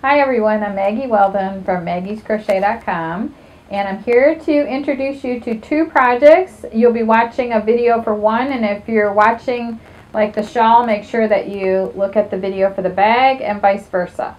Hi everyone, I'm Maggie Weldon from maggiescrochet.com, and I'm here to introduce you to two projects. You'll be watching a video for one, and if you're watching like the shawl, make sure that you look at the video for the bag and vice versa.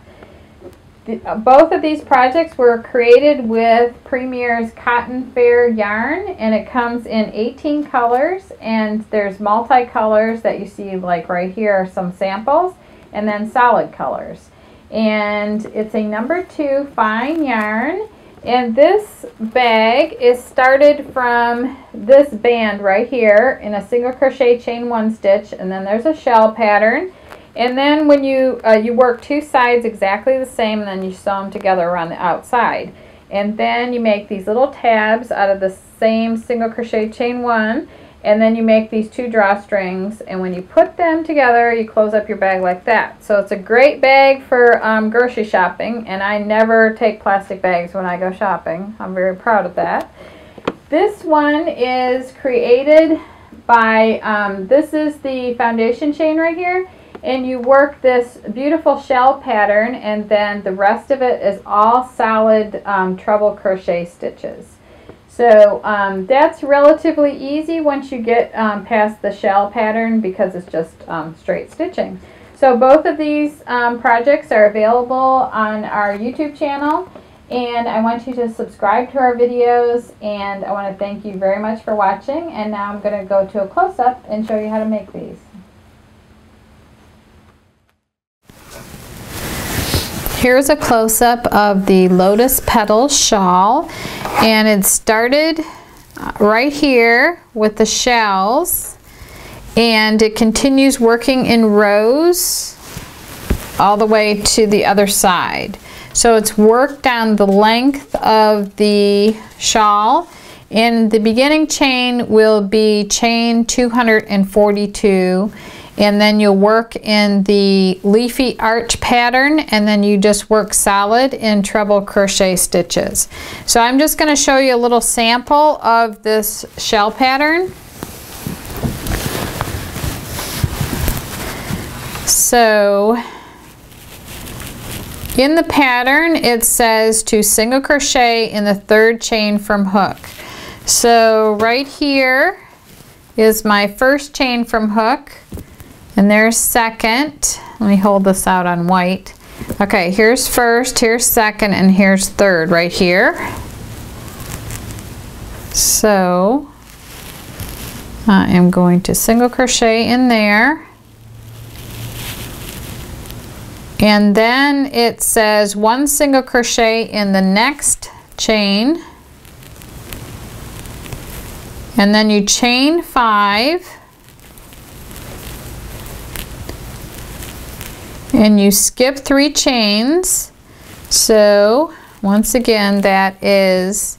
Both of these projects were created with Premier's Cotton Fair yarn, and it comes in 18 colors, and there's multi-colors that you see like right here are some samples, and then solid colors. And it's a number 2 fine yarn, and this bag is started from this band right here in a single crochet chain 1 stitch, and then there's a shell pattern, and then when you work two sides exactly the same, and then you sew them together around the outside, and then you make these little tabs out of the same single crochet chain 1, and then you make these 2 drawstrings, and when you put them together you close up your bag like that. So it's a great bag for grocery shopping, and I never take plastic bags when I go shopping. I'm very proud of that. This one is created by, this is the foundation chain right here, and you work this beautiful shell pattern, and then the rest of it is all solid treble crochet stitches. So that's relatively easy once you get past the shell pattern, because it's just straight stitching. So both of these projects are available on our YouTube channel, and I want you to subscribe to our videos, and I want to thank you very much for watching. And now I'm going to go to a close-up and show you how to make these. Here's a close-up of the Lotus Petals shawl, and it started right here with the shells, and it continues working in rows all the way to the other side. So it's worked down the length of the shawl, and the beginning chain will be chain 242, and then you'll work in the leafy arch pattern, and then you just work solid in treble crochet stitches. So I'm just going to show you a little sample of this shell pattern. So in the pattern it says to single crochet in the 3rd chain from hook. So right here is my first chain from hook, and there's second. Let me hold this out on white. Okay, here's first, here's second, and here's third right here. So I am going to single crochet in there, and then it says 1 single crochet in the next chain, and then you chain 5, and you skip 3 chains. So once again that is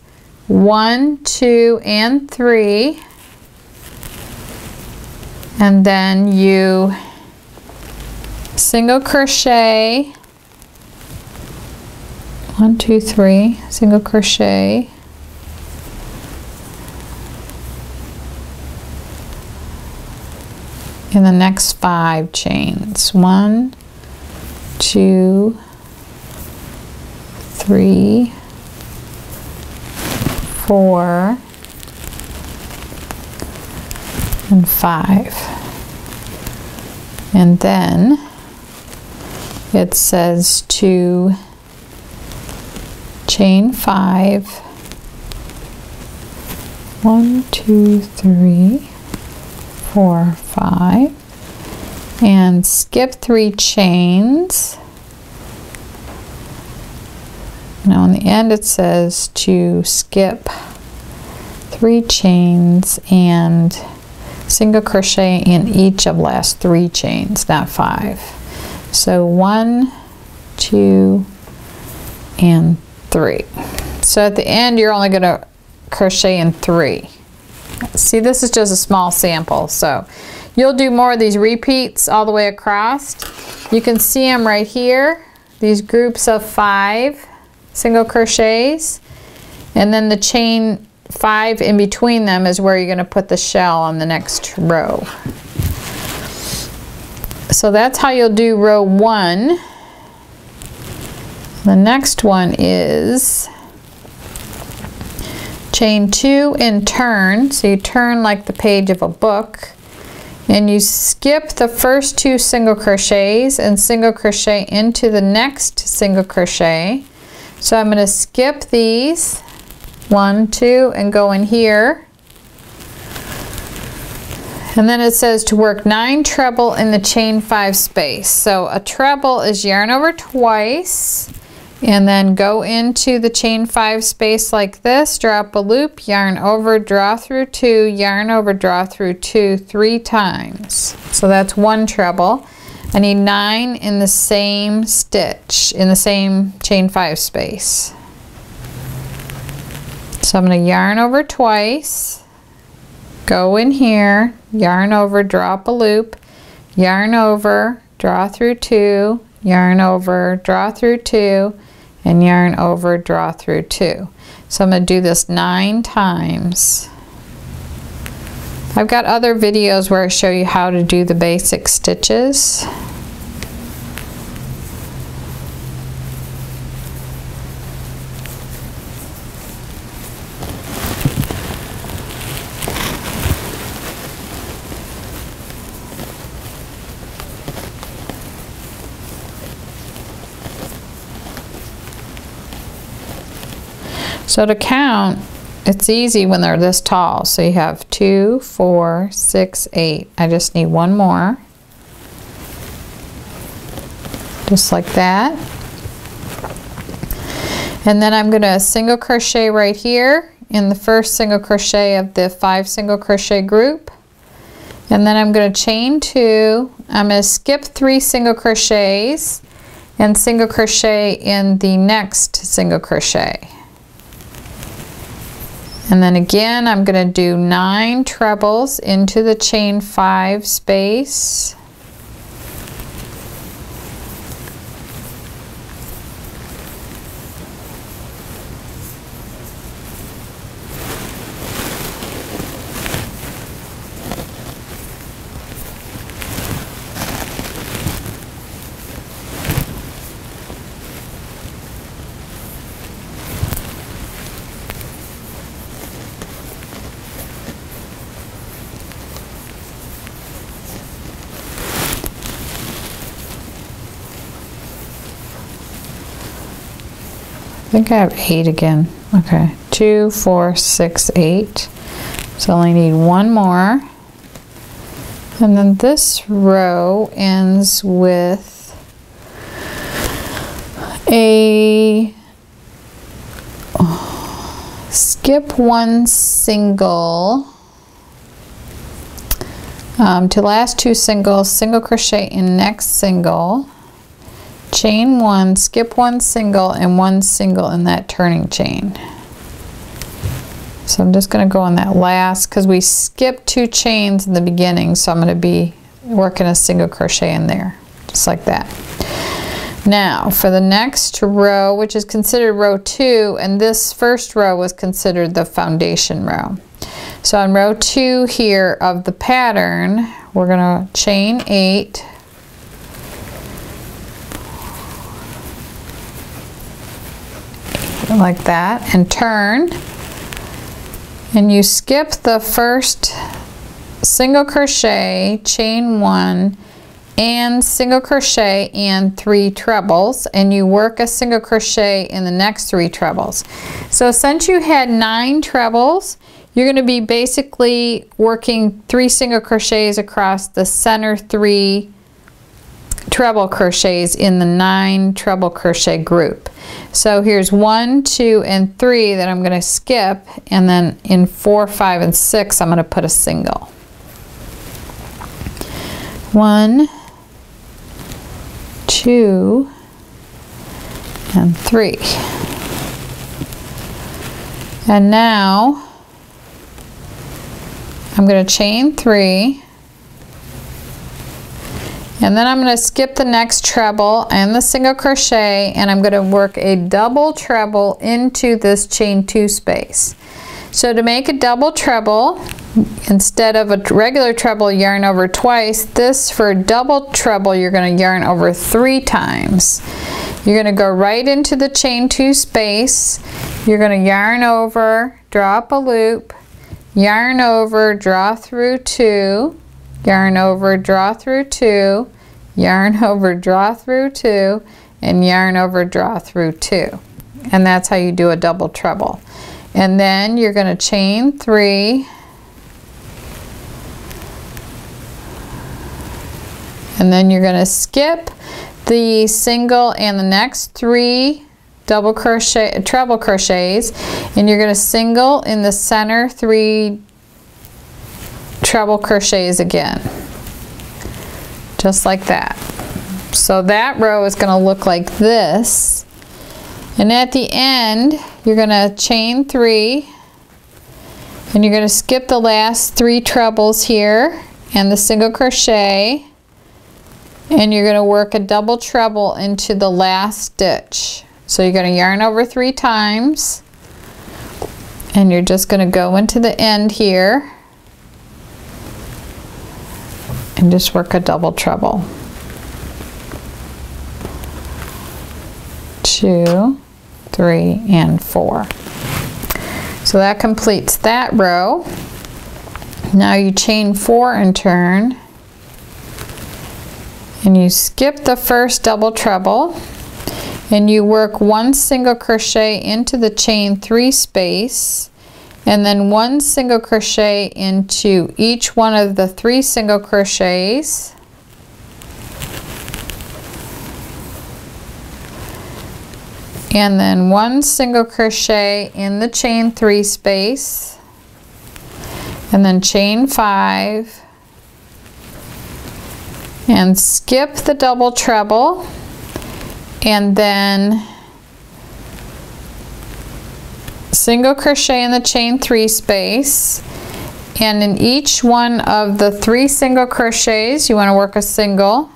1, 2, and 3, and then you single crochet 1, 2, 3, single crochet, in the next 5 chains. 1, 2, 3, 4, and 5. And then it says to chain 5, 1, 2, 3, 4, 5, and skip 3 chains. Now on the end it says to skip 3 chains and single crochet in each of last 3 chains, not 5. So 1, 2, and 3. So at the end you're only going to crochet in 3. See, this is just a small sample, so you'll do more of these repeats all the way across. You can see them right here, these groups of 5 single crochets, and then the chain 5 in between them is where you're going to put the shell on the next row. So that's how you'll do row 1. The next one is chain 2 and turn. So you turn like the page of a book, and you skip the first 2 single crochets and single crochet into the next single crochet. So I'm going to skip these 1, 2 and go in here. And then it says to work 9 treble in the chain 5 space. So a treble is yarn over twice and then go into the chain 5 space like this, drop a loop, yarn over, draw through 2, yarn over, draw through 2 3 times. So that's 1 treble. I need 9 in the same stitch, in the same chain 5 space. So I'm going to yarn over twice, go in here, yarn over, drop a loop, yarn over, draw through 2, yarn over, draw through 2, and yarn over, draw through 2. So I'm going to do this 9 times. I've got other videos where I show you how to do the basic stitches. So to count, it's easy when they're this tall. So you have 2, 4, 6, 8. I just need 1 more. Just like that. And then I'm going to single crochet right here in the first single crochet of the 5 single crochet group. And then I'm going to chain 2. I'm going to skip 3 single crochets and single crochet in the next single crochet. And then again, I'm going to do 9 trebles into the chain 5 space. I think I have 8 again. Okay, 2, 4, 6, 8. So I only need 1 more. And then this row ends with a skip 1 single to last 2 singles, single crochet in next single, chain 1, skip 1 single and 1 single in that turning chain. So I'm just going to go on that last, because we skipped 2 chains in the beginning, so I'm going to be working a single crochet in there, just like that. Now for the next row, which is considered row 2, and this first row was considered the foundation row. So on row 2 here of the pattern, we're going to chain 8, like that, and turn, and you skip the first single crochet, chain 1 and single crochet and 3 trebles, and you work a single crochet in the next 3 trebles. So since you had 9 trebles, you're going to be basically working 3 single crochets across the center 3 treble crochets in the 9 treble crochet group. So here's 1, 2, and 3 that I'm going to skip, and then in 4, 5, and 6 I'm going to put a single. 1, 2, and 3. And now I'm going to chain 3. And then I'm going to skip the next treble and the single crochet, and I'm going to work a double treble into this chain 2 space. So to make a double treble, instead of a regular treble yarn over twice, this for a double treble you're going to yarn over 3 times. You're going to go right into the chain 2 space. You're going to yarn over, draw up a loop, yarn over, draw through 2, yarn over, draw through 2, yarn over, draw through 2, and yarn over, draw through 2. And that's how you do a double treble. And then you're going to chain 3, and then you're going to skip the single and the next 3 double crochet, treble crochets, and you're going to single in the center 3 treble crochets again, just like that. So that row is going to look like this, and at the end you're going to chain 3, and you're going to skip the last 3 trebles here and the single crochet, and you're going to work a double treble into the last stitch. So you're going to yarn over 3 times, and you're just going to go into the end here and just work a double treble. 2, 3, and 4. So that completes that row. Now you chain 4 and turn, and you skip the first double treble, and you work 1 single crochet into the chain 3 space, and then 1 single crochet into each one of the 3 single crochets, and then 1 single crochet in the chain 3 space, and then chain 5, and skip the double treble, and then single crochet in the chain 3 space, and in each one of the 3 single crochets you want to work a single,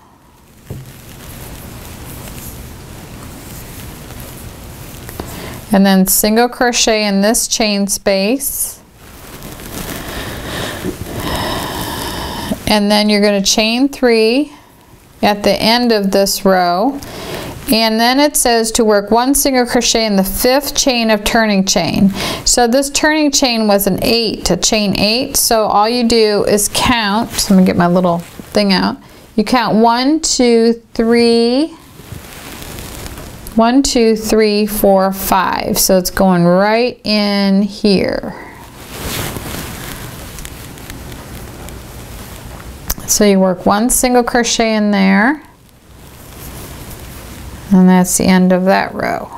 and then single crochet in this chain space, and then you're going to chain 3 at the end of this row, and then it says to work 1 single crochet in the 5th chain of turning chain. So this turning chain was an 8, a chain 8, so all you do is count. So I'm going to get my little thing out. You count 1, 2, 3, 1, 2, 3, 4, 5. So it's going right in here. So you work 1 single crochet in there, and that's the end of that row.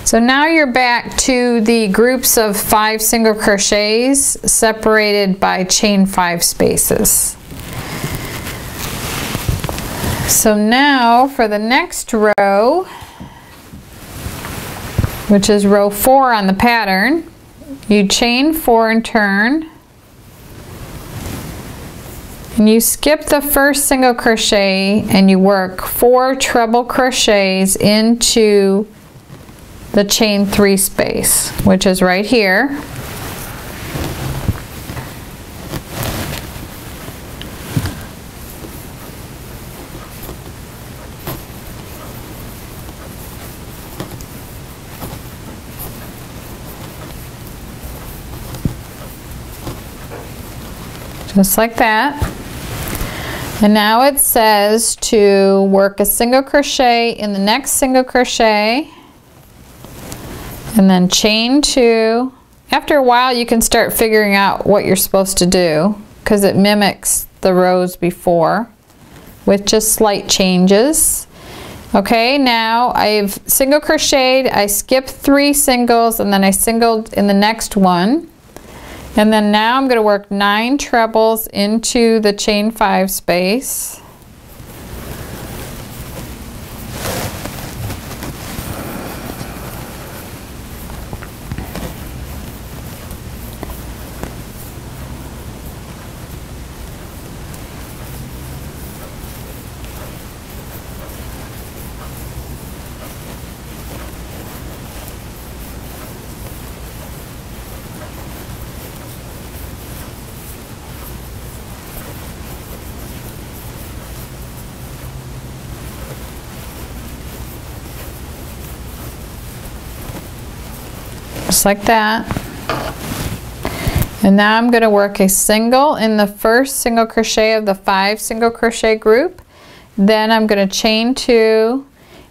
So now you're back to the groups of 5 single crochets separated by chain 5 spaces. So now for the next row, which is row 4 on the pattern, you chain 4 and turn, and you skip the first single crochet and you work 4 treble crochets into the chain 3 space, which is right here. Just like that. And now it says to work a single crochet in the next single crochet, and then chain 2. After a while you can start figuring out what you're supposed to do, because it mimics the rows before with just slight changes. Okay, now I've single crocheted, I skipped 3 singles, and then I singled in the next one. And then now I'm going to work 9 trebles into the chain 5 space. just like that. And now I'm going to work a single in the first single crochet of the 5 single crochet group. Then I'm going to chain 2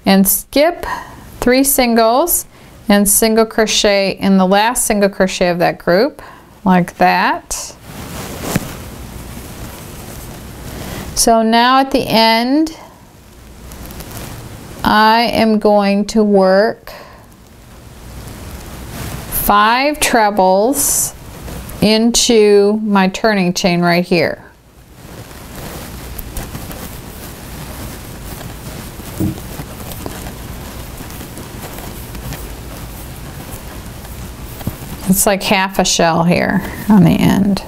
and skip 3 singles and single crochet in the last single crochet of that group, like that. So now at the end, I am going to work 5 trebles into my turning chain right here. It's like half a shell here on the end.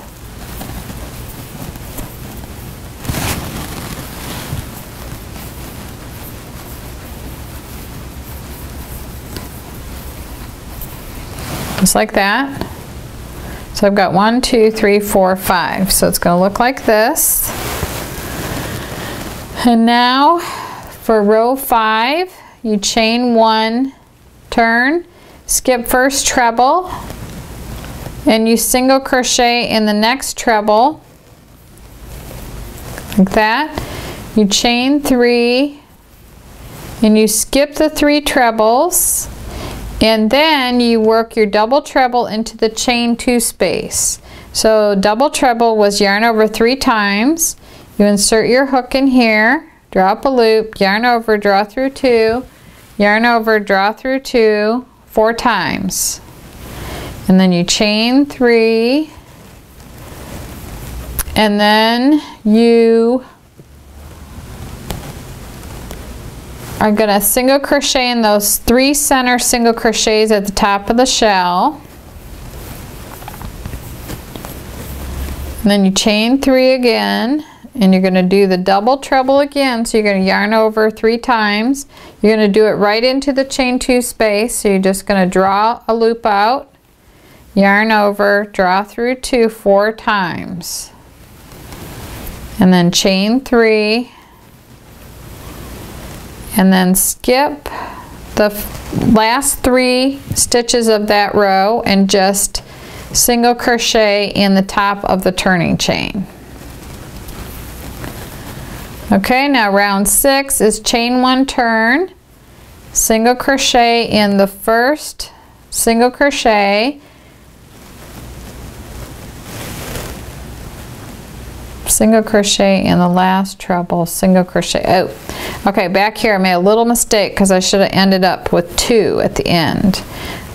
Just like that. So I've got 1, 2, 3, 4, 5. So it's going to look like this. And now for row 5, you chain 1, turn, skip first treble, and you single crochet in the next treble, like that. You chain 3, and you skip the 3 trebles, and then you work your double treble into the chain 2 space. So double treble was yarn over 3 times. You insert your hook in here, draw up a loop, yarn over, draw through 2, yarn over, draw through 2, 4 times. And then you chain 3, and then you are going to single crochet in those 3 center single crochets at the top of the shell. And then you chain 3 again, and you're going to do the double treble again. So you're going to yarn over 3 times. You're going to do it right into the chain 2 space. So you're just going to draw a loop out, yarn over, draw through 2 4 times, and then chain 3, and then skip the last 3 stitches of that row and just single crochet in the top of the turning chain. Okay, now round 6 is chain 1, turn, single crochet in the first single crochet, single crochet in the last treble, single crochet. Oh, okay, back here I made a little mistake because I should have ended up with 2 at the end.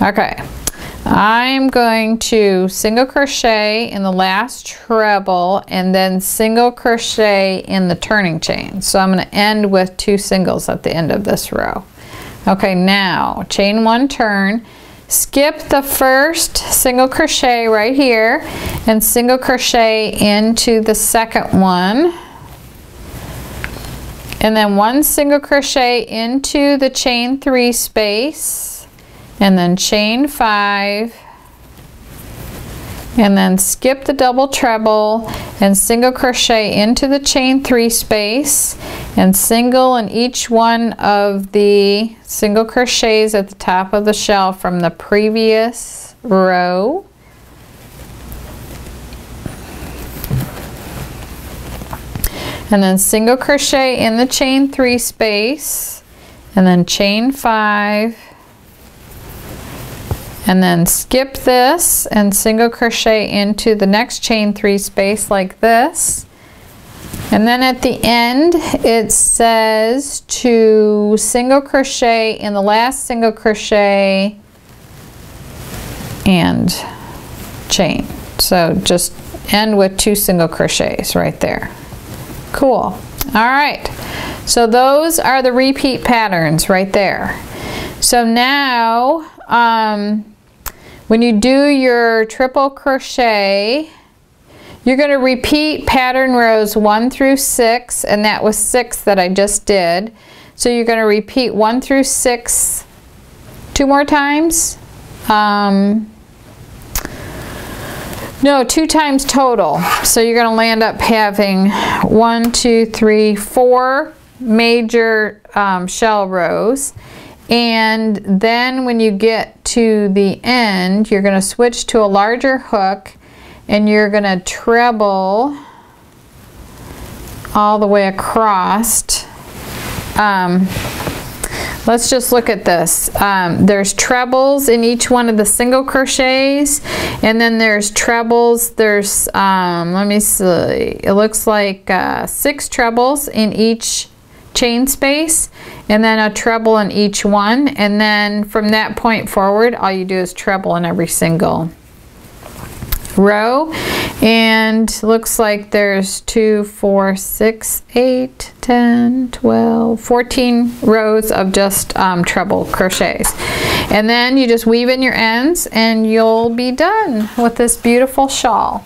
Okay, I'm going to single crochet in the last treble and then single crochet in the turning chain. So I'm going to end with 2 singles at the end of this row. Okay, now chain 1, turn, skip the first single crochet right here and single crochet into the second one, and then 1 single crochet into the chain 3 space, and then chain 5, and then skip the double treble and single crochet into the chain 3 space and single in each one of the single crochets at the top of the shell from the previous row. And then single crochet in the chain 3 space, and then chain 5, and then skip this and single crochet into the next chain 3 space like this. And then at the end it says to single crochet in the last single crochet and chain. So just end with 2 single crochets right there. Cool. Alright, so those are the repeat patterns right there. So now when you do your triple crochet, you're going to repeat pattern rows 1 through 6, and that was 6 that I just did. So you're going to repeat 1 through 6 2 more times. No, 2 times total. So you're going to land up having 1, 2, 3, 4 major shell rows. And then when you get to the end, you're going to switch to a larger hook and you're going to treble all the way across. Let's just look at this. There's trebles in each one of the single crochets, and then there's trebles. There's, let me see, it looks like 6 trebles in each chain space, and then a treble in each one. And then from that point forward, all you do is treble in every single row. And looks like there's 2, 4, 6, 8, 10, 12, 14 rows of just treble crochets. And then you just weave in your ends and you'll be done with this beautiful shawl.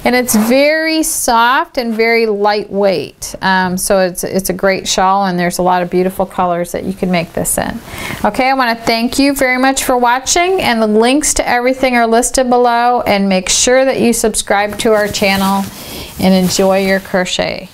And it's very soft and very lightweight, so it's a great shawl, and there's a lot of beautiful colors that you can make this in. Okay, I want to thank you very much for watching, and the links to everything are listed below, and make sure that you subscribe to our channel and enjoy your crochet.